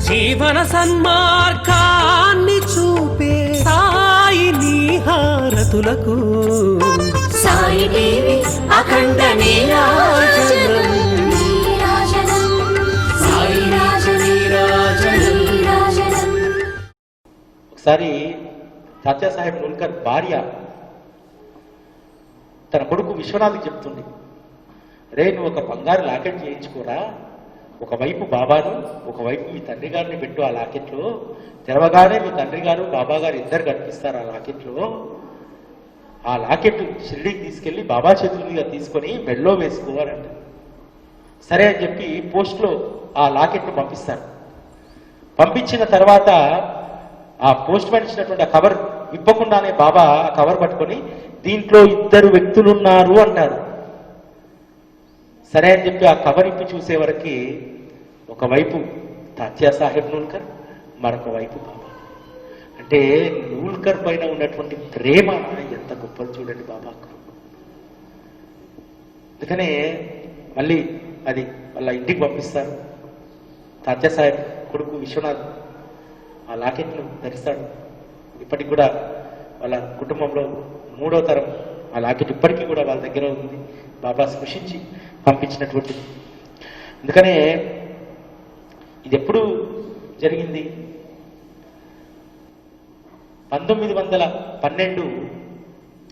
జీవన సన్మార్గాన్ని చూపే సాయి నీ హారతులకు సాయి దేవి అఖండ నీరాజనం సాయి నీరాజనం. ఒకసారి తాత్యా సాహెబ్ నుల్కర్ భార్య తన కొడుకు విశ్వనాథ్కి చెప్తుంది, రే నువ్వు ఒక బంగారు లాకెట్ చేయించుకోరా, ఒకవైపు బాబాను ఒకవైపు మీ తండ్రి గారిని పెట్టు, ఆ లాకెట్లో తెరవగానే మీ తండ్రి గారు బాబా గారు ఇద్దరు కనిపిస్తారు. ఆ లాకెట్లో ఆ లాకెట్ షిరిడీకి తీసుకెళ్లి బాబా చేతుల మీద తీసుకొని మెడలో వేసుకోవాలంట. సరే అని చెప్పి పోస్ట్లో ఆ లాకెట్ను పంపిస్తారు. పంపించిన తర్వాత ఆ పోస్ట్ మ్యాన్ ఇచ్చినటువంటి ఆ కవర్ విప్పకుండానే బాబా ఆ కవర్ పట్టుకొని దీంట్లో ఇద్దరు వ్యక్తులున్నారు అంటారు. సరే అని చెప్పి ఆ కవర్ ఇప్పి చూసే వరకు ఒకవైపు తాత్యా సాహెబ్ నూల్కర్, మరొక వైపు బాబా. అంటే నూల్కర్ పైన ఉన్నటువంటి ప్రేమ ఎంత గొప్పది చూడండి బాబాకు. అందుకనే మళ్ళీ అది వాళ్ళ ఇంటికి పంపిస్తారు. తాత్యా సాహెబ్ కొడుకు విశ్వనాథ్ ఆ లాకెట్ను ధరిస్తాడు. ఇప్పటికి కూడా వాళ్ళ కుటుంబంలో 3వ తరం ఆ లాకెట్ ఇప్పటికీ కూడా వాళ్ళ దగ్గర ఉంది, బాబా స్పృశించి పంపించినటువంటిది. అందుకనే ఇది ఎప్పుడు జరిగింది? 1912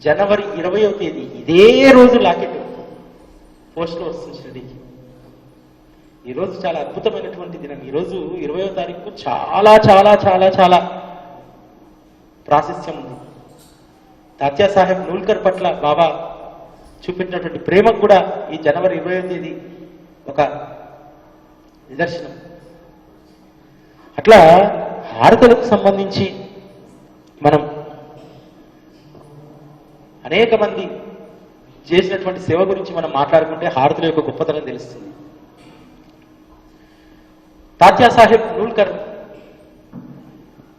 జనవరి 20వ తేదీ ఇదే రోజు లాకెట్ పోస్ట్లో వస్తుంది షిరిడీకి. ఈరోజు చాలా అద్భుతమైనటువంటి దినం. ఈరోజు 20వ తారీఖు చాలా చాలా చాలా చాలా ప్రాశస్త్యం ఉంది. తాత్యా సాహెబ్ నూల్కర్ పట్ల బాబా చూపించినటువంటి ప్రేమకు కూడా ఈ జనవరి 20వ తేదీ ఒక నిదర్శనం. అట్లా హారతులకు సంబంధించి మనం అనేక మంది చేసినటువంటి సేవ గురించి మనం మాట్లాడుకుంటే హారతుల యొక్క గొప్పతనం తెలుస్తుంది. తాత్యా సాహెబ్ నూల్కర్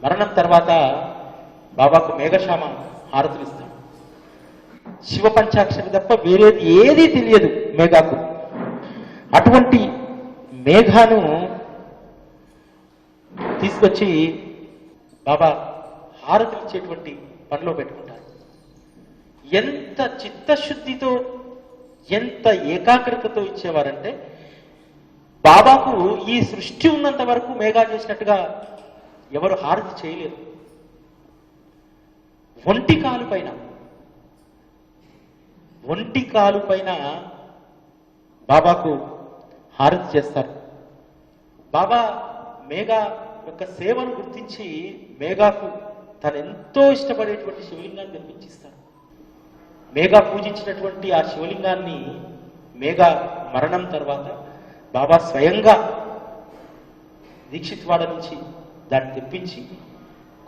మరణం తర్వాత బాబాకు మేఘశ్యామ హారతులు ఇస్తాడు. శివ పంచాక్షరి తప్ప వేరేది ఏదీ తెలియదు మేఘాకు. అటువంటి మేఘాను తీసుకొచ్చి బాబా హారతులు ఇచ్చేటువంటి పనిలో పెట్టుకుంటారు. ఎంత చిత్తశుద్ధితో ఎంత ఏకాగ్రతతో ఇచ్చేవారంటే బాబాకు ఈ సృష్టి ఉన్నంత వరకు మేఘా చేసినట్టుగా ఎవరు హారతి చేయలేరు. ఒంటి కాలు పైన బాబాకు హారతి చేస్తారు. బాబా మేఘా యొక్క సేవను గుర్తించి మేఘాకు తను ఎంతో ఇష్టపడేటువంటి శివలింగాన్ని నిర్మించిస్తారు. మేఘా పూజించినటువంటి ఆ శివలింగాన్ని మేఘా మరణం తర్వాత బాబా స్వయంగా దీక్షిత్వాడ నుంచి దాన్ని తెప్పించి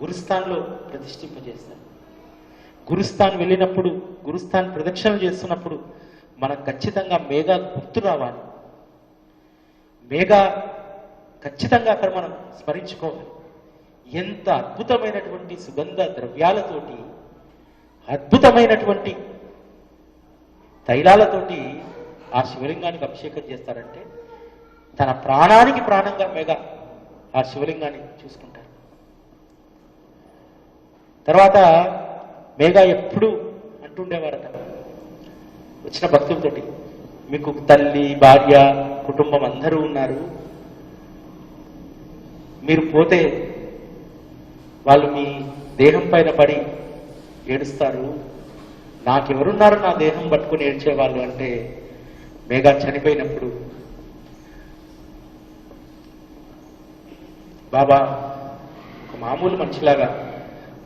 గురుస్థాన్లో ప్రతిష్ఠింపజేస్తారు. గురుస్థాన్ వెళ్ళినప్పుడు, గురుస్థాన్ ప్రదక్షిణలు చేస్తున్నప్పుడు మనకు ఖచ్చితంగా మేఘా గుర్తు రావాలి. మేఘా ఖచ్చితంగా అక్కడ మనం స్మరించుకోవాలి. ఎంత అద్భుతమైనటువంటి సుగంధ ద్రవ్యాలతోటి, అద్భుతమైనటువంటి తైలాలతోటి ఆ శివలింగానికి అభిషేకం చేస్తారంటే తన ప్రాణానికి ప్రాణంగా మేఘా ఆ శివలింగాన్ని చూసుకుంటారు. తర్వాత మేఘా ఎప్పుడు అంటుండేవారట వచ్చిన భక్తులతోటి, మీకు తల్లి, భార్య, కుటుంబం అందరూ ఉన్నారు, మీరు పోతే వాళ్ళు మీ దేహం పైన పడి ఏడుస్తారు, నాకెవరున్నారు నా దేహం పట్టుకుని ఏడ్చేవాళ్ళు అంటే మేఘా చనిపోయినప్పుడు బాబా ఒక మామూలు మనిషిలాగా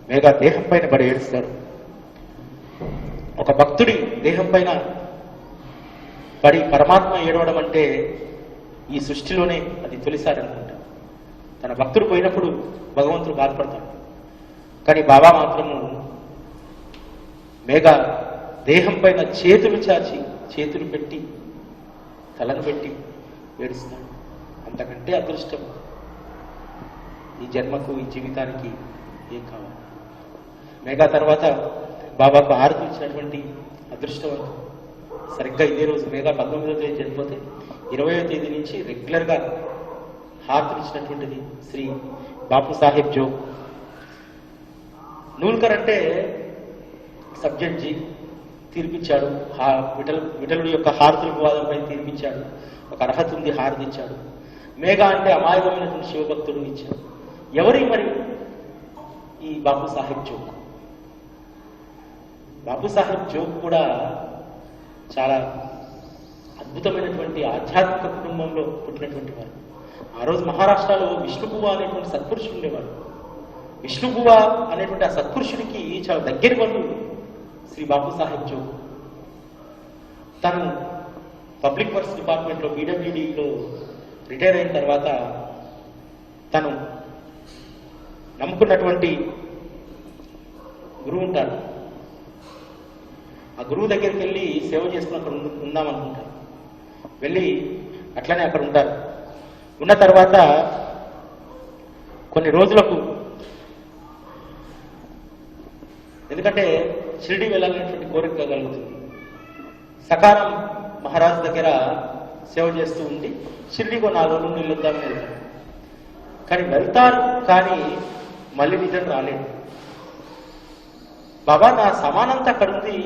మేఘా దేహం పైన పడి ఏడుస్తారు. ఒక భక్తుడి దేహం పైన పడి పరమాత్మ ఏడవడం అంటే ఈ సృష్టిలోనే అది తొలిసారి అనుకుంటా. తన భక్తుడు పోయినప్పుడు భగవంతుడు బాధపడతాడు, కానీ బాబా మాత్రము మేఘా దేహం పైన చేతులు చాచి, చేతులు పెట్టి, తలను పెట్టి ఏడుస్తాడు. అంతకంటే అదృష్టం ఈ జన్మకు, ఈ జీవితానికి ఏం కావాలి? మేఘా తర్వాత బాబాకు హారతి ఇచ్చినటువంటి అదృష్టవంతం సరిగ్గా ఇదే రోజు మేఘా 19వ తేదీ చనిపోతే 20వ తేదీ నుంచి రెగ్యులర్గా హారతినిచ్చినటువంటిది శ్రీ బాపు సాహెబ్ జోగ్. నూల్కర్ అంటే సబ్ జడ్జి తీర్పిచ్చాడు, విఠలుడి యొక్క హారతుల వివాదంపై తీర్పిచ్చాడు, ఒక అర్హత ఉంది, హారతి ఇచ్చాడు. మేఘా అంటే అమాయకమైనటువంటి శివభక్తుడు ఇచ్చాడు. ఎవరి మరి ఈ బాపు సాహెబ్ జోగ్? బాపు సాహెబ్ జోగ్ కూడా చాలా అద్భుతమైనటువంటి ఆధ్యాత్మిక కుటుంబంలో పుట్టినటువంటి వారు. ఆ రోజు మహారాష్ట్రలో విష్ణుబువ అనేటువంటి సత్పురుషుడు ఉండేవాడు. విష్ణుబువ అనేటువంటి ఆ సత్పురుషుడికి చాలా దగ్గర బంధువు శ్రీ బాపు సాహెబ్ జోగ్. తను పబ్లిక్ వర్క్స్ డిపార్ట్మెంట్లో పీడబ్ల్యూడీలో రిటైర్ అయిన తర్వాత తను నమ్ముకున్నటువంటి గురువు ఉంటారు, ఆ గురువు దగ్గరికి వెళ్ళి సేవ చేసుకుని అక్కడ ఉందామనుకుంటారు. వెళ్ళి అట్లనే అక్కడ ఉంటారు. ఉన్న తర్వాత కొన్ని రోజులకు, ఎందుకంటే షిరిడి వెళ్ళాలనేటువంటి కోరిక కలుగుతుంది. సకారం మహారాజ్ దగ్గర సేవ చేస్తూ ఉండి షిరిడికి 4 రోజులు నిలుద్దామని వెళ్తారు. కానీ వెళ్తారు, కానీ మళ్ళీ రిటర్న్ రాలేదు. బాబా నా సమానంతా అక్కడ ఉంది,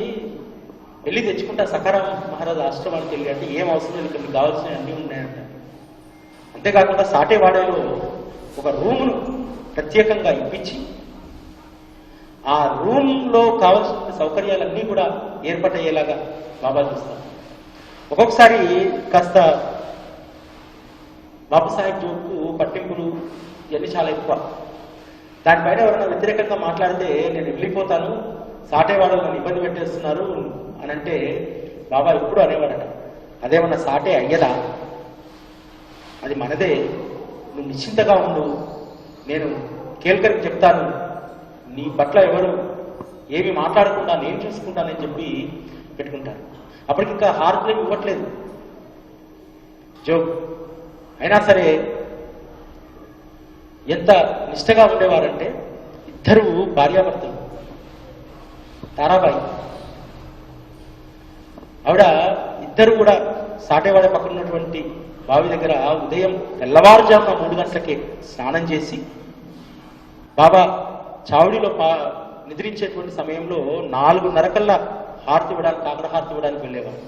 వెళ్ళి తెచ్చుకుంటా సకారం మహారాజ్ ఆశ్రమానికి వెళ్ళి. అంటే ఏం అవసరం లేదు, ఇక్కడ మీకు కావాల్సినవి అన్నీ ఉన్నాయంట. అంతేకాకుండా సాటేవాడలో ఒక రూమును ప్రత్యేకంగా ఇప్పించి ఆ రూమ్లో కావాల్సిన సౌకర్యాలన్నీ కూడా ఏర్పాటయ్యేలాగా బాబా చూస్తారు. ఒక్కొక్కసారి కాస్త బాపు సాహెబ్ జోగ్కు పట్టింపులు ఇవన్నీ చాలా ఎక్కువ. దానిపైన ఎవరైనా వ్యతిరేకంగా మాట్లాడితే నేను వెళ్ళిపోతాను, సాటేవాడు నన్ను ఇబ్బంది పెట్టేస్తున్నారు అని అంటే బాబా ఎప్పుడు అనేవాడట, అదేమన్నా సాటే అయ్యదా, అది మనదే, నువ్వు నిశ్చింతగా ఉండు, నేను కేల్కరికి చెప్తాను, నీ పట్ల ఎవరు ఏమి మాట్లాడకుండా నేను చూసుకుంటానని చెప్పి పెట్టుకుంటారు. అప్పటికి ఇంకా హారతులేమి ఇవ్వట్లేదు జోగ్. అయినా సరే ఎంత నిష్టగా ఉండేవారంటే, ఇద్దరు భార్యాభర్తలు, తారాబాయి ఆవిడ, ఇద్దరు కూడా సాటేవాడ పక్కన ఉన్నటువంటి బావి దగ్గర ఉదయం తెల్లవారుజామున 3 గంటలకే స్నానం చేసి బాబా చావుడిలో నిద్రించేటువంటి సమయంలో 4:30 కల్లా హారతి ఇవ్వడానికి, కాకరహారతి ఇవ్వడానికి వెళ్ళేవారు.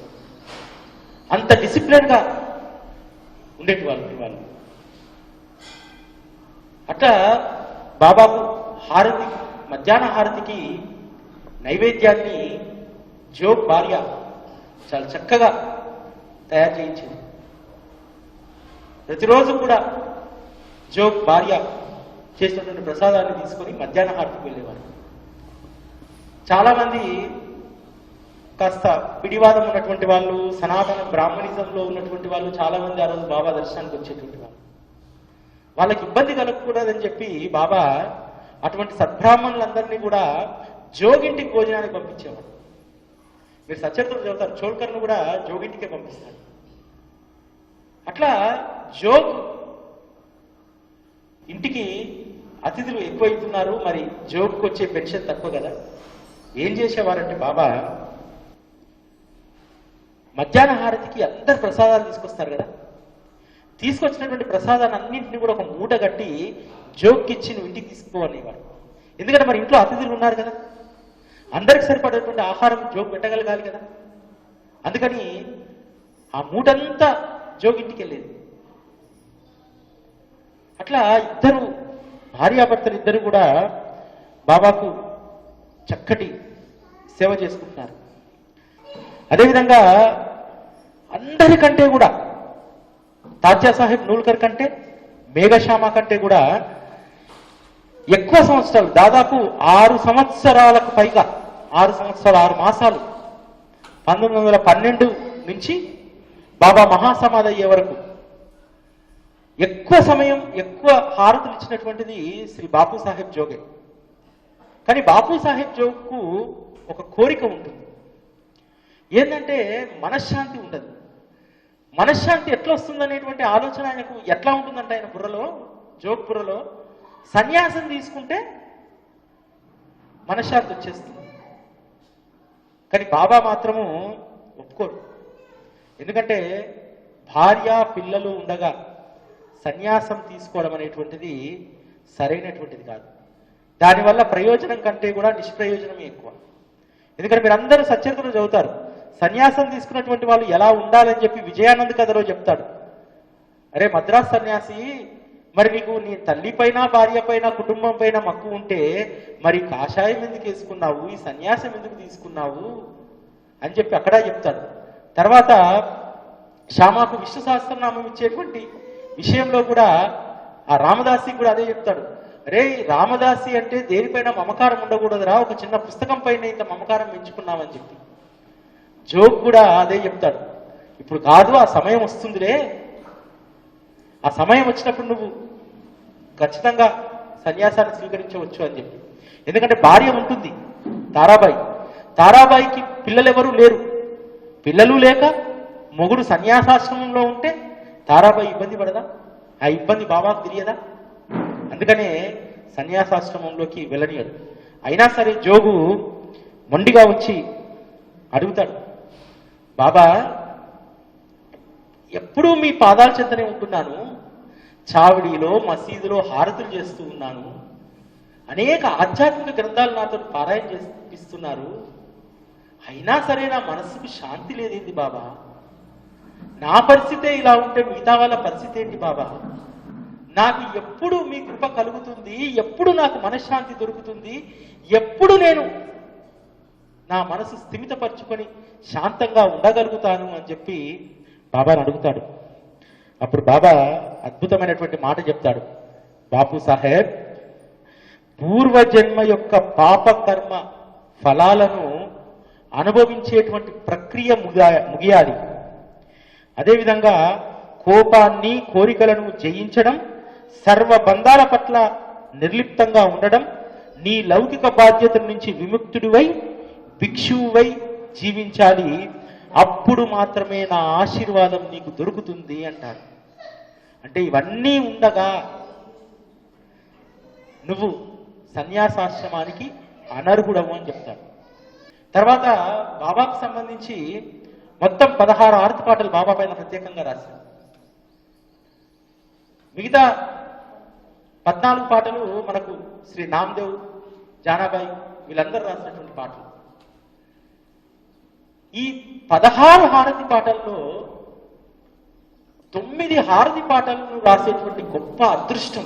అంత డిసిప్లిన్గా ఉండేటి వాళ్ళు. అట్లా బాబాకు హారతి, మధ్యాహ్న హారతికి నైవేద్యాన్ని జోగ్ భార్య చాలా చక్కగా తయారు చేయించింది. ప్రతిరోజు కూడా జోగ్ భార్య చేసినటువంటి ప్రసాదాన్ని తీసుకొని మధ్యాహ్న హారతికి వెళ్ళేవారు. చాలామంది కాస్త పిడివాదం ఉన్నటువంటి వాళ్ళు, సనాతన బ్రాహ్మణిజంలో ఉన్నటువంటి వాళ్ళు చాలామంది ఆ రోజు బాబా దర్శనానికి వచ్చేటువంటి వాళ్ళు. వాళ్ళకి ఇబ్బంది కలగకూడదని చెప్పి బాబా అటువంటి సద్బ్రాహ్మణులందరినీ కూడా జోగింటికి భోజనానికి పంపించేవాడు. మీరు సచరిత్రలు చదువుతారు, చోల్కర్ను కూడా జోగింటికే పంపిస్తాడు. అట్లా జోగ్ ఇంటికి అతిథులు ఎక్కువైతున్నారు, మరి జోగ్కి వచ్చే పెన్షన్ తక్కువ కదా. ఏం చేసేవారంటే బాబా మధ్యాహ్న హారతికి అందరు ప్రసాదాలు తీసుకొస్తారు కదా, తీసుకొచ్చినటువంటి ప్రసాదాన్ని అన్నింటినీ కూడా ఒక మూట కట్టి జోగ్కి ఇచ్చి నువ్వు ఇంటికి తీసుకుపోవనేవాడు. ఎందుకంటే మరి ఇంట్లో అతిథులు ఉన్నారు కదా, అందరికి సరిపడేటువంటి ఆహారం జోగ్ పెట్టగలగాలి కదా. అందుకని ఆ మూటంతా జోగ్ ఇంటికి వెళ్ళేది. అట్లా ఇద్దరు భార్యాభర్తలు ఇద్దరు కూడా బాబాకు చక్కటి సేవ చేసుకుంటున్నారు. అదేవిధంగా అందరికంటే కూడా తాత్యా సాహెబ్ నూల్కర్ కంటే, మేఘశ్యామ కంటే కూడా ఎక్కువ సంవత్సరాలు, దాదాపు 6 సంవత్సరాలకు పైగా, 6 సంవత్సరాలు 6 మాసాలు, 1912 నుంచి బాబా మహాసమాధి అయ్యే వరకు ఎక్కువ సమయం, ఎక్కువ హారతులు ఇచ్చినటువంటిది శ్రీ బాపు సాహెబ్ జోగే. కానీ బాపు సాహెబ్ జోగ్కు ఒక కోరిక ఉంటుంది, ఏంటంటే మనశ్శాంతి ఉండదు. మనశ్శాంతి ఎట్లా వస్తుందనేటువంటి ఆలోచన ఆయనకు ఎట్లా ఉంటుందంటే, ఆయన బుర్రలో, జోగ్ బుర్రలో, సన్యాసం తీసుకుంటే మనశ్శాంతి వచ్చేస్తుంది. కానీ బాబా మాత్రము ఒప్పుకోరు. ఎందుకంటే భార్య పిల్లలు ఉండగా సన్యాసం తీసుకోవడం అనేటువంటిది సరైనటువంటిది కాదు. దానివల్ల ప్రయోజనం కంటే కూడా నిష్ప్రయోజనమే ఎక్కువ. ఎందుకంటే మీరు అందరూ సచరిత్రను చదువుతారు. సన్యాసం తీసుకున్నటువంటి వాళ్ళు ఎలా ఉండాలని చెప్పి విజయానంద్ కథలో చెప్తాడు. అరే మద్రాస్ సన్యాసి, మరి నీకు నీ తల్లి పైన భార్య పైన కుటుంబం పైన మక్కువ ఉంటే మరి కాషాయం ఎందుకు వేసుకున్నావు, ఈ సన్యాసం ఎందుకు తీసుకున్నావు అని చెప్పి అక్కడ చెప్తాడు. తర్వాత శ్యామాకు విష్ణు సహస్రనామం ఇచ్చేటువంటి విషయంలో కూడా ఆ రామదాసి కూడా అదే చెప్తాడు. అరే రామదాసి అంటే దేనిపైన మమకారం ఉండకూడదురా, ఒక చిన్న పుస్తకం పైన ఇంత మమకారం పెంచుకున్నామని చెప్పి. జోక్ కూడా అదే చెప్తాడు. ఇప్పుడు కాదు, ఆ సమయం వస్తుందిలే, ఆ సమయం వచ్చినప్పుడు నువ్వు ఖచ్చితంగా సన్యాసాన్ని స్వీకరించవచ్చు అని చెప్పి. ఎందుకంటే భార్య ఉంటుంది తారాబాయికి పిల్లలు ఎవరూ లేరు. పిల్లలు లేక మొగుడు సన్యాసాశ్రమంలో ఉంటే తారాబాయి ఇబ్బంది పడదా? ఆ ఇబ్బంది బాబాకు తెలియదా? అందుకనే సన్యాసాశ్రమంలోకి వెళ్ళనియడు. అయినా సరే జోగు మొండిగా వచ్చి అడుగుతాడు, బాబా ఎప్పుడూ మీ పాదాల చెంతనే ఉంటున్నాను, చావిడిలో మసీదులో హారతులు చేస్తూ ఉన్నాను, అనేక ఆధ్యాత్మిక గ్రంథాలు నాతో పారాయణ చేపిస్తున్నారు, అయినా సరే నా మనస్సుకు శాంతి లేదేంటి బాబా? నా పరిస్థితే ఇలా ఉంటే మిగతా వాళ్ళ పరిస్థితి ఏంటి బాబా? నాకు ఎప్పుడు మీ కృప కలుగుతుంది, ఎప్పుడు నాకు మనశ్శాంతి దొరుకుతుంది, ఎప్పుడు నేను నా మనసు స్థిమితపరుచుకొని శాంతంగా ఉండగలుగుతాను అని చెప్పి బాబాని అడుగుతాడు. అప్పుడు బాబా అద్భుతమైనటువంటి మాట చెప్తాడు. బాపు సాహెబ్, పూర్వజన్మ యొక్క పాపకర్మ ఫలాలను అనుభవించేటువంటి ప్రక్రియ ముగియాలి. అదేవిధంగా కోపాన్ని కోరికలను జయించడం, సర్వబంధాల పట్ల నిర్లిప్తంగా ఉండడం, నీ లౌకిక బాధ్యతల నుంచి విముక్తుడివై భిక్షువై జీవించాలి. అప్పుడు మాత్రమే నా ఆశీర్వాదం నీకు దొరుకుతుంది అంటారు. అంటే ఇవన్నీ ఉండగా నువ్వు సన్యాసాశ్రమానికి అనర్హుడవు అని చెప్తాడు. తర్వాత బాబాకు సంబంధించి మొత్తం 16 ఆరతి పాటలు బాబా పైన ప్రత్యేకంగా రాశారు. మిగతా 14 పాటలు మనకు శ్రీ నామదేవ్, జానాబాయి వీళ్ళందరూ రాసినటువంటి పాటలు. ఈ 16 హారతి పాటల్లో 9 హారతి పాటలను రాసేటువంటి గొప్ప అదృష్టం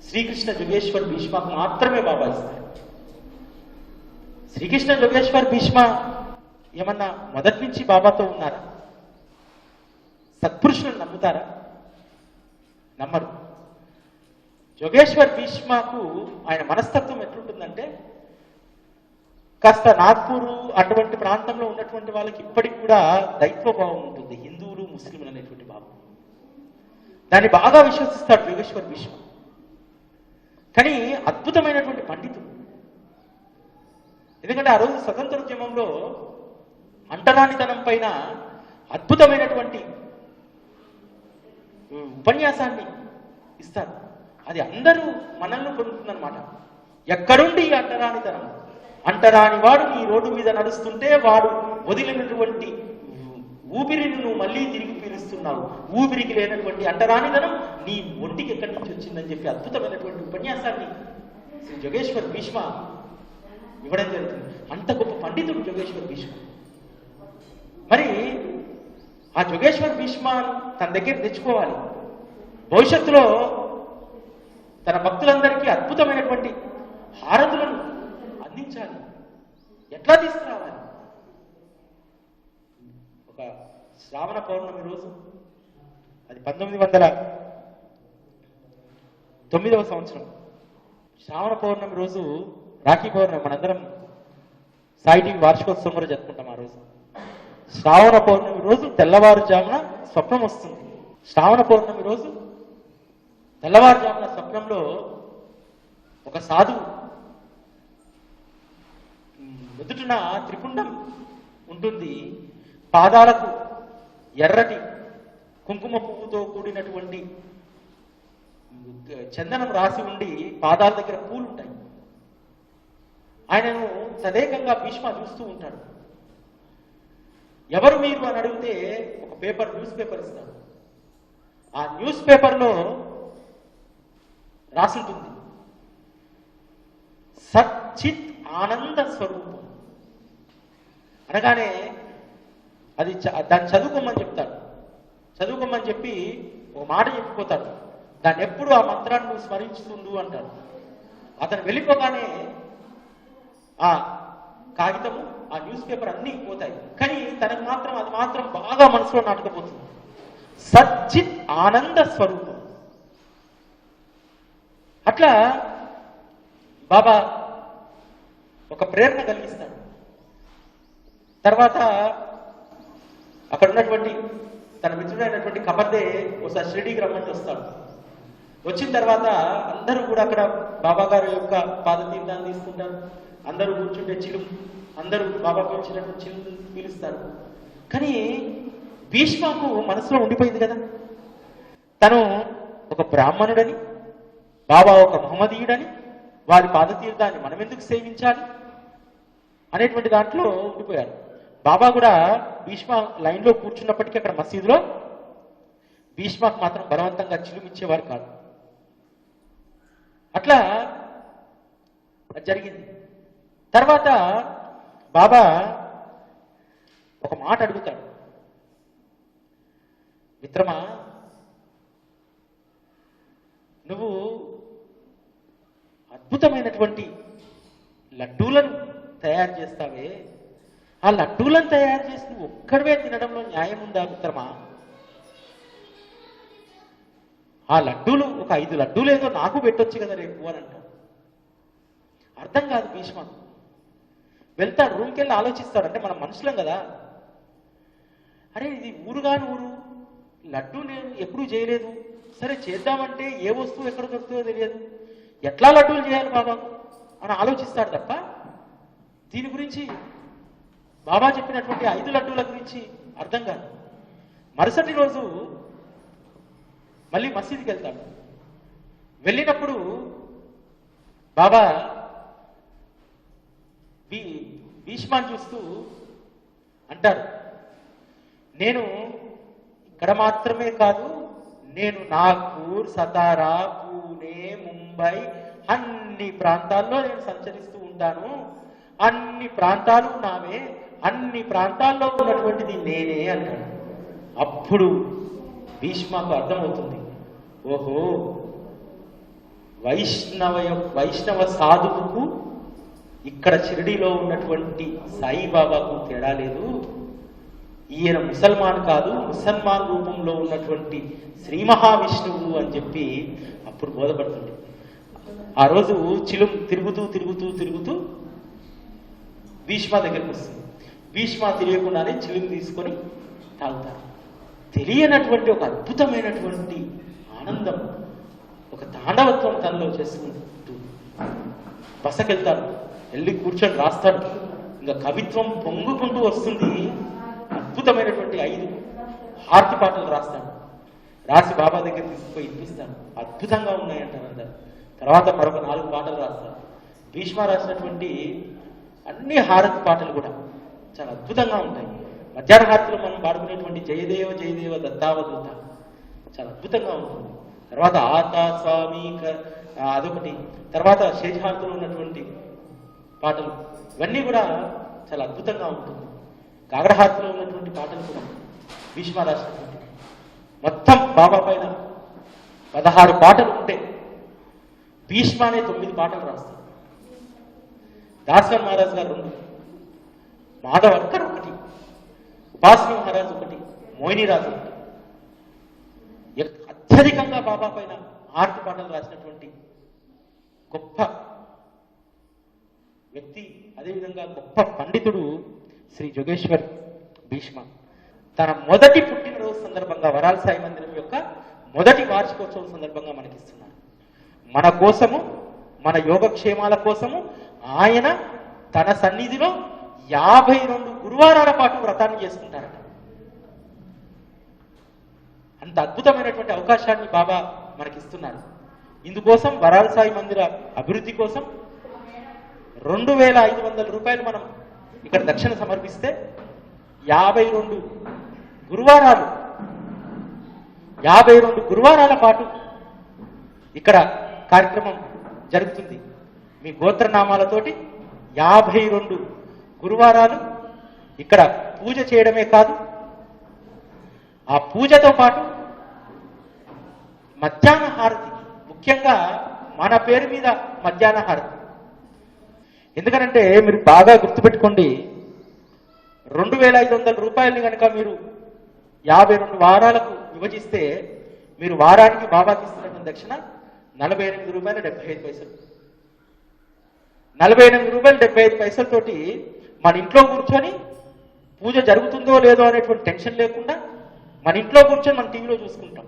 శ్రీకృష్ణ జోగేశ్వర్ భీష్మకు మాత్రమే బాబా ఇస్తారు. శ్రీకృష్ణ జోగేశ్వర్ భీష్మ ఏమన్నా మొదటి నుంచి బాబాతో ఉన్నారా? సత్పురుషులను నమ్ముతారా? నమ్మరు. జోగేశ్వర్ భీష్మకు ఆయన మనస్తత్వం ఎట్లుంటుందంటే, కాస్త నాగ్పూరు అటువంటి ప్రాంతంలో ఉన్నటువంటి వాళ్ళకి ఇప్పటికి కూడా దైత్వభావం ఉంటుంది, హిందువులు ముస్లింలు అనేటువంటి భావం. దాన్ని బాగా విశ్వసిస్తాడు జోగేశ్వర్ భీష్మ. కానీ అద్భుతమైనటువంటి పండితుడు. ఎందుకంటే ఆ రోజు స్వతంత్రోద్యమంలో అంటరానితనం పైన అద్భుతమైనటువంటి ఉపన్యాసాన్ని ఇస్తారు. అది అందరూ మనల్ని పొందుతుందన్నమాట. ఎక్కడుండి ఈ అంటరానితనం? అంటరాని వాడు ఈ రోడ్డు మీద నడుస్తుంటే వాడు వదిలినటువంటి ఊపిరిని నువ్వు మళ్ళీ తిరిగి పీలుస్తున్నావు. ఊపిరికి లేనటువంటి అంటరానితనం నీ ఒంటికి ఎక్కడి నుంచి వచ్చిందని చెప్పి అద్భుతమైనటువంటి ఉపన్యాసాన్ని శ్రీ జోగేశ్వర్ భీష్మ ఇవ్వడం జరుగుతుంది. అంత గొప్ప పండితుడు జోగేశ్వర్ భీష్మ. మరి ఆ జోగేశ్వర్ భీష్మ తన దగ్గర తెచ్చుకోవాలి, భవిష్యత్తులో తన భక్తులందరికీ అద్భుతమైనటువంటి హారతులను అందించాలి. ఎట్లా తీసుకురావాలి? ఒక శ్రావణ పౌర్ణమి రోజు, అది 1909వ సంవత్సరం శ్రావణ పౌర్ణమి రోజు, రాఖీ పౌర్ణమి, మనందరం సాయి టీవీ వార్షికోత్సవం కూడా జరుపుకుంటాం. ఆ రోజు శ్రావణ పౌర్ణమి రోజు తెల్లవారుజామున స్వప్నం వస్తుంది. శ్రావణ పౌర్ణమి రోజు తెల్లవారుజామున స్వప్నంలో ఒక సాధువు ఎదుటిన త్రిపుండం ఉంటుంది, పాదాలకు ఎర్రటి కుంకుమ పువ్వుతో కూడినటువంటి చందనం రాసి ఉండి పాదాల దగ్గర పూలు ఉంటాయి. ఆయనను తదేకంగా భీష్మ చూస్తూ ఉంటాడు. ఎవరు మీరు అని అడిగితే ఒక న్యూస్ పేపర్ ఇస్తాడు. ఆ న్యూస్ పేపర్లో రాసుంటుంది, సచ్చిత్ ఆనంద స్వరూపం అనగానే అది దాన్ని చదువుకోమని చెప్తాడు. చదువుకోమని చెప్పి ఒక మాట చెప్పిపోతాడు, దాన్ని ఎప్పుడు ఆ మంత్రాన్ని నువ్వు స్మరించుతుండు అంటాడు. అతను వెళ్ళిపోగానే ఆ కాగితము, ఆ న్యూస్ పేపర్ అన్నీ పోతాయి. కానీ తనకు మాత్రం అది మాత్రం బాగా మనసులో నాటకపోతుంది. సచ్చిత్ ఆనంద స్వరూపం. అట్లా బాబా ఒక ప్రేరణ కలిగిస్తాడు. తర్వాత అక్కడ ఉన్నటువంటి తన మిత్రుడైనటువంటి కబర్దే ఒకసారి షిరిడీకి రమ్మంటే వస్తాడు. వచ్చిన తర్వాత అందరూ కూడా అక్కడ బాబా గారి యొక్క పాదతీర్థాన్ని తీసుకుంటారు. అందరూ కూర్చుంటే చిలుం, అందరూ బాబా పిలిచినటువంటి చిలుం పిలుస్తారు. కానీ భీష్మకు మనసులో ఉండిపోయింది కదా, తను ఒక బ్రాహ్మణుడని, బాబా ఒక మహమ్మదీయుడని, వారి పాదతీర్థాన్ని మనం ఎందుకు సేవించాలి అనేటువంటి దాంట్లో ఉండిపోయారు. బాబా కూడా భీష్మ లైన్లో కూర్చున్నప్పటికీ అక్కడ మసీదులో భీష్మకు మాత్రం బలవంతంగా చిలుమిచ్చేవారు కాదు. అట్లా జరిగింది. తర్వాత బాబా ఒక మాట అడుగుతాడు, మిత్రమా, నువ్వు అద్భుతమైనటువంటి లడ్డూలను తయారు చేస్తావే, ఆ లడ్డూలను తయారు చేసి నువ్వు ఒక్కడవే తినడంలో న్యాయం ఉందా మిత్రమా? ఆ లడ్డూలు ఒక 5 లడ్డూలు ఏదో నాకు పెట్టొచ్చు కదా రేపు అని అంటాడు. అర్థం కాదు భీష్మ. వెళ్తాడు, రూమ్కి వెళ్ళి ఆలోచిస్తాడు. అంటే మనం మనుషులం కదా, అరే ఇది ఊరుగాని ఊరు, లడ్డూ నేను ఎప్పుడూ చేయలేదు, సరే చేద్దామంటే ఏ వస్తువు ఎక్కడ దొరుకుతుందో తెలియదు, ఎట్లా లడ్డూలు చేయాలి బాబా అని ఆలోచిస్తాడు తప్ప దీని గురించి బాబా చెప్పినటువంటి 5 లడ్డూల గురించి అర్థం కాదు. మరుసటి రోజు మళ్ళీ మసీదుకి వెళ్తాడు. వెళ్ళినప్పుడు బాబా భీష్మాన్ని చూస్తూ అంటారు, నేను ఇక్కడ మాత్రమే కాదు, నేను నాగ్పూర్, సతారా, పూణే, ముంబై అన్ని ప్రాంతాల్లో నేను సంచరిస్తూ ఉంటాను, అన్ని ప్రాంతాలు నావే, అన్ని ప్రాంతాల్లో ఉన్నటువంటిది నేనే అంటాడు. అప్పుడు భీష్మకు అర్థమవుతుంది, ఓహో వైష్ణవ సాధువుకు ఇక్కడ షిరిడీలో ఉన్నటువంటి సాయిబాబాకు తేడా లేదు, ఈయన ముసల్మాన్ కాదు, ముసల్మాన్ రూపంలో ఉన్నటువంటి శ్రీ మహావిష్ణువు అని చెప్పి అప్పుడు బోధపడుతుంది. ఆ రోజు చిలుం తిరుగుతూ తిరుగుతూ తిరుగుతూ భీష్మ దగ్గరికి వస్తుంది. భీష్మ తెలియకుండానే చిలుం తీసుకొని తాగుతారు. తెలియనటువంటి ఒక అద్భుతమైనటువంటి ఆనందం, ఒక తాండవత్వం తనలో చేసుకుంటూ బసకెళ్తాడు. వెళ్ళి కూర్చొని రాస్తాడు. ఇంకా కవిత్వం పొంగుకుంటూ వస్తుంది. అద్భుతమైనటువంటి 5 హారతి పాటలు రాస్తాడు. రాసి బాబా దగ్గర తీసుకుపోయి ఇప్పిస్తాడు. అద్భుతంగా ఉన్నాయంటారు అందరు. తర్వాత మరొక 4 పాటలు రాస్తాడు. భీష్మ రాసినటువంటి అన్ని హారతి పాటలు కూడా చాలా అద్భుతంగా ఉంటాయి. మధ్యాహ్న హారతిలో మనం పాడుకునేటువంటి జయదేవ జయదేవ దత్తావధూత చాలా అద్భుతంగా ఉంటుంది. తర్వాత ఆతా స్వామి అదొకటి, తర్వాత శేషహారతిలో ఉన్నటువంటి పాటలు ఇవన్నీ కూడా చాలా అద్భుతంగా ఉంటుంది. కాగడహారతిలో ఉన్నటువంటి పాటలు కూడా భీష్మ రాసినటువంటి మొత్తం బాబా పైన 16 పాటలు ఉంటే భీష్మ అనే 9 పాటలు రాస్తారు. దాసర్ మహారాజ్ గారు 2, మాధవర్కర్ 1, ఉపాసని మహారాజ్ 1, మోహినీరాజు 1. అత్యధికంగా బాబా పైన ఆర్తి పాటలు రాసినటువంటి గొప్ప వ్యక్తి, అదేవిధంగా గొప్ప పండితుడు శ్రీ జోగేశ్వర్ భీష్మ. తన మొదటి పుట్టినరోజు సందర్భంగా వరాల సాయి మందిరం యొక్క మొదటి వార్షికోత్సవం సందర్భంగా మనకిస్తున్నారు. మన కోసము, మన యోగక్షేమాల కోసము ఆయన తన సన్నిధిలో 52 గురువారాల పాటు వ్రతాన్ని చేసుకుంటారట. అంత అద్భుతమైనటువంటి అవకాశాన్ని బాబా మనకిస్తున్నారు. ఇందుకోసం వరాల సాయి మందిర అభివృద్ధి కోసం 2500 రూపాయలు మనం ఇక్కడ దక్షిణ సమర్పిస్తే 52 గురువారాలు 52 గురువారాల పాటు ఇక్కడ కార్యక్రమం జరుగుతుంది. మీ గోత్రనామాలతోటి 52 గురువారాలు ఇక్కడ పూజ చేయడమే కాదు, ఆ పూజతో పాటు మధ్యాహ్న హారతి, ముఖ్యంగా మన పేరు మీద మధ్యాహ్న హారతి. ఎందుకనంటే మీరు బాగా గుర్తుపెట్టుకోండి, 2500 రూపాయలని కనుక మీరు 52 వారాలకు విభజిస్తే మీరు వారానికి బాబాకి ఇస్తున్నటువంటి దక్షిణ 48 రూపాయలు 75 పైసలు. 48 రూపాయలు 75 పైసలతోటి మన ఇంట్లో కూర్చొని పూజ జరుగుతుందో లేదో అనేటువంటి టెన్షన్ లేకుండా మన ఇంట్లో కూర్చొని మన టీవీలో చూసుకుంటాం.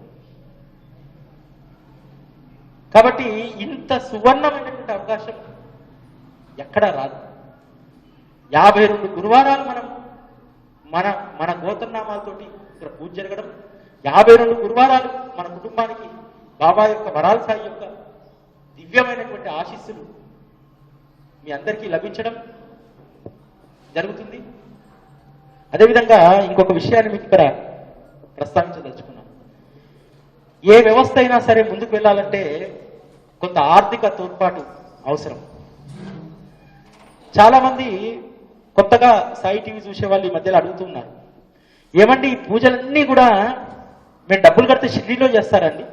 కాబట్టి ఇంత సువర్ణమైనటువంటి అవకాశం ఎక్కడా రాదు. 52 గురువారాలు మనం మన మన గోత్రనామాలతోటి ఇక్కడ పూజ జరగడం, 52 గురువారాలు మన కుటుంబానికి బాబా యొక్క వరాల సాయి యొక్క దివ్యమైనటువంటి ఆశీస్సులు మీ అందరికీ లభించడం జరుగుతుంది. అదేవిధంగా ఇంకొక విషయాన్ని మీకు ఇక్కడ ప్రస్తావించదలుచుకున్నాను. ఏ వ్యవస్థ అయినా సరే ముందుకు వెళ్ళాలంటే కొంత ఆర్థిక తోడ్పాటు అవసరం. చాలామంది కొత్తగా సాయి టీవీ చూసే వాళ్ళు ఈ మధ్యలో అడుగుతున్నారు, ఏమండి ఈ పూజలన్నీ కూడా మేము డబ్బులు కడితే షిరిడీలో చేస్తారండి?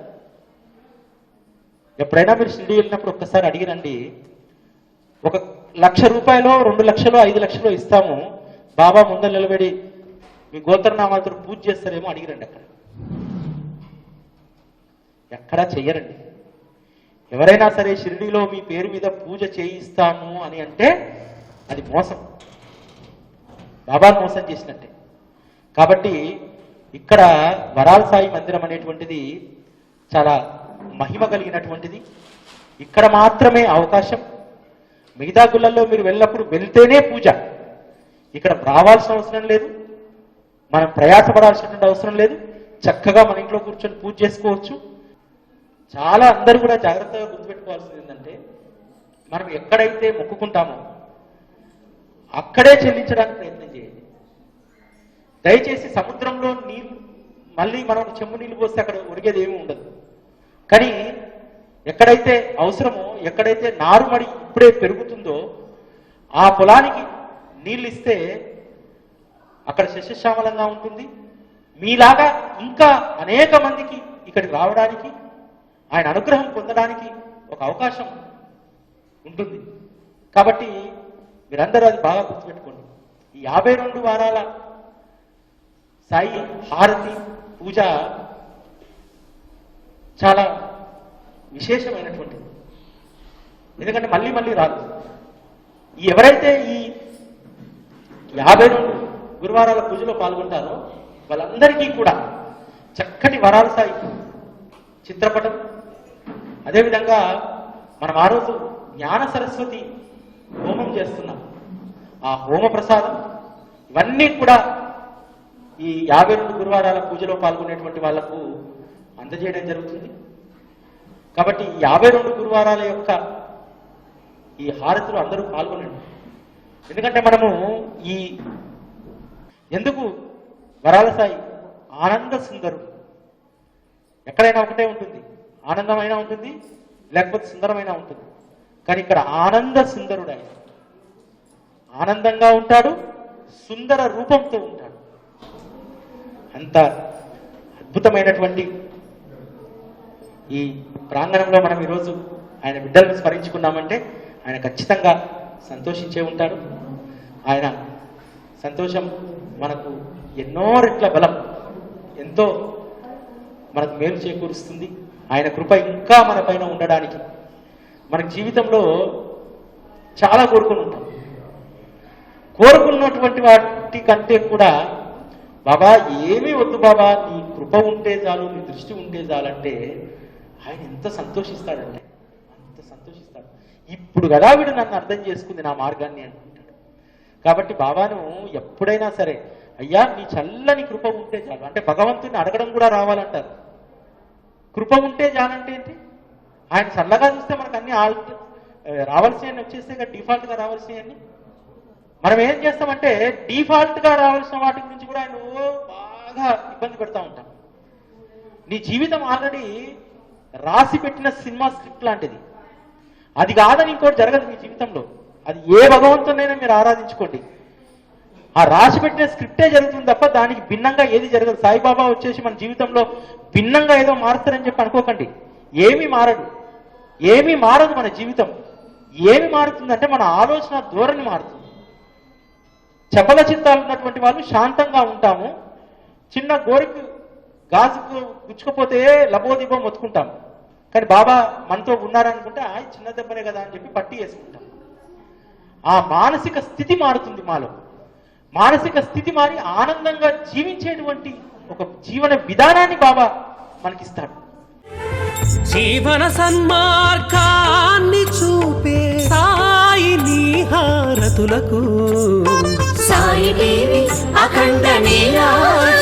ఎప్పుడైనా మీరు షిరిడీ వెళ్ళినప్పుడు ఒక్కసారి అడిగిరండి, 1,00,000 రూపాయలు 2 లక్షలు 5 లక్షలు ఇస్తాము, బాబా ముందర నిలబడి మీ గోత్రనామాలతో పూజ చేస్తారేమో అడిగిరండి. అక్కడ ఎక్కడా చెయ్యరండి. ఎవరైనా సరే షిరిడీలో మీ పేరు మీద పూజ చేయిస్తాము అని అంటే అది మోసం, బాబాను మోసం చేసినట్టే. కాబట్టి ఇక్కడ వరాల సాయి మందిరం అనేటువంటిది చాలా మహిమ కలిగినటువంటిది. ఇక్కడ మాత్రమే అవకాశం. మిగతా గుళ్ళల్లో మీరు వెళ్ళినప్పుడు వెళ్తేనే పూజ, ఇక్కడ రావాల్సిన అవసరం లేదు, మనం ప్రయాసపడాల్సినటువంటి అవసరం లేదు. చక్కగా మన ఇంట్లో కూర్చొని పూజ చేసుకోవచ్చు. చాలా అందరూ కూడా జాగ్రత్తగా గుర్తుపెట్టుకోవాల్సింది ఏంటంటే, మనం ఎక్కడైతే మొక్కుకుంటామో అక్కడే చెల్లించడానికి ప్రయత్నం చేయండి. దయచేసి సముద్రంలో నీళ్ళు మళ్ళీ మనం చెంబు నీళ్ళు పోస్తే అక్కడ ఉడిగేది ఏమీ ఉండదు. కానీ ఎక్కడైతే అవసరమో, ఎక్కడైతే నారుమడి ఇప్పుడే పెరుగుతుందో ఆ పొలానికి నీళ్ళు ఇస్తే అక్కడ సస్యశ్యామలంగా ఉంటుంది. మీలాగా ఇంకా అనేక మందికి ఇక్కడికి రావడానికి, ఆయన అనుగ్రహం పొందడానికి ఒక అవకాశం ఉంటుంది. కాబట్టి మీరందరూ అది బాగా గుర్తుపెట్టుకోండి. ఈ 52 వారాల సాయి హారతి పూజ చాలా విశేషమైనటువంటిది. ఎందుకంటే మళ్ళీ మళ్ళీ రాదు. ఎవరైతే ఈ 52 గురువారాల పూజలో పాల్గొంటారో వాళ్ళందరికీ కూడా చక్కటి వరాల సాయి చిత్రపటం, అదేవిధంగా మనం ఆ రోజు జ్ఞాన సరస్వతి హోమం చేస్తున్నాం, ఆ హోమ ప్రసాదం, ఇవన్నీ కూడా ఈ 52 గురువారాల పూజలో పాల్గొనేటువంటి వాళ్లకు అందజేయడం జరుగుతుంది. కాబట్టి 52 గురువారాల యొక్క ఈ హారతిలో అందరూ పాల్గొనండి. ఎందుకంటే మనము ఈ ఎందుకు వరాల సాయి ఆనంద సుందరుడు, ఎక్కడైనా ఒకటే ఉంటుంది, ఆనందమైనా ఉంటుంది లేకపోతే సుందరమైనా ఉంటుంది. కానీ ఇక్కడ ఆనంద సుందరుడు, ఆయన ఆనందంగా ఉంటాడు, సుందర రూపంతో ఉంటాడు. అంత అద్భుతమైనటువంటి ఈ ప్రాంగణంలో మనం ఈరోజు ఆయన బిడ్డలను స్మరించుకున్నామంటే ఆయన ఖచ్చితంగా సంతోషించే ఉంటాడు. ఆయన సంతోషం మనకు ఎన్నో రెట్ల బలం, ఎంతో మనకు మేలు చేకూరుస్తుంది. ఆయన కృప ఇంకా మన పైన ఉండడానికి మన జీవితంలో చాలా కోరుకుని ఉంటాం. కోరుకున్నటువంటి వాటి కంటే కూడా బాబా ఏమీ వద్దు బాబా, నీ కృప ఉంటే చాలు, నీ దృష్టి ఉంటే చాలంటే ఆయన ఎంత సంతోషిస్తాడంటే అంత సంతోషిస్తాడు. ఇప్పుడు కదా వీడు నన్ను అర్థం చేసుకుంది, నా మార్గాన్ని అనుకుంటాడు. కాబట్టి బాబాను ఎప్పుడైనా సరే, అయ్యా నీ చల్లని కృప ఉంటే చాలు అంటే, భగవంతుని అడగడం కూడా రావాలంటారు. కృప ఉంటే చాలంటే ఏంటి? ఆయన చల్లగా చూస్తే మనకు అన్ని రావాల్సినవన్నీ వచ్చేస్తే డిఫాల్ట్గా రావాల్సినవన్నీ. మనం ఏం చేస్తామంటే డిఫాల్ట్గా రావాల్సిన వాటి గురించి కూడా ఆయన బాగా ఇబ్బంది పెడతా ఉంటాం. నీ జీవితం ఆల్రెడీ రాసి పెట్టిన సినిమా స్క్రిప్ట్ లాంటిది. అది కాదని ఇంకోటి జరగదు మీ జీవితంలో. అది ఏ భగవంతునైనా మీరు ఆరాధించుకోండి, ఆ రాసి పెట్టిన స్క్రిప్టే జరుగుతుంది తప్ప దానికి భిన్నంగా ఏది జరగదు. సాయిబాబా వచ్చేసి మన జీవితంలో భిన్నంగా ఏదో మారుతారని చెప్పి అనుకోకండి. ఏమీ మారదు, ఏమీ మారదు. మన జీవితం ఏమి మారుతుందంటే మన ఆలోచన ధోరణి మారుతుంది. చపల చిత్తాలు ఉన్నటువంటి వాళ్ళు శాంతంగా ఉంటాము. చిన్న గోరికి గాజుకు గుచ్చుకపోతే లబోదిబో మొత్తుకుంటాం. కానీ బాబా మనతో ఉన్నారనుకుంటే ఆ చిన్న దెబ్బనే కదా అని చెప్పి పట్టి వేసుకుంటాం. ఆ మానసిక స్థితి మారుతుంది మాలో. మానసిక స్థితి మారి ఆనందంగా జీవించేటువంటి ఒక జీవన విధానాన్ని బాబా మనకిస్తాడు. జీవన సన్మార్గాన్ని చూపే సాయి నీ హారతులకు సాయి టీవీ అఖండ నీరాజనం.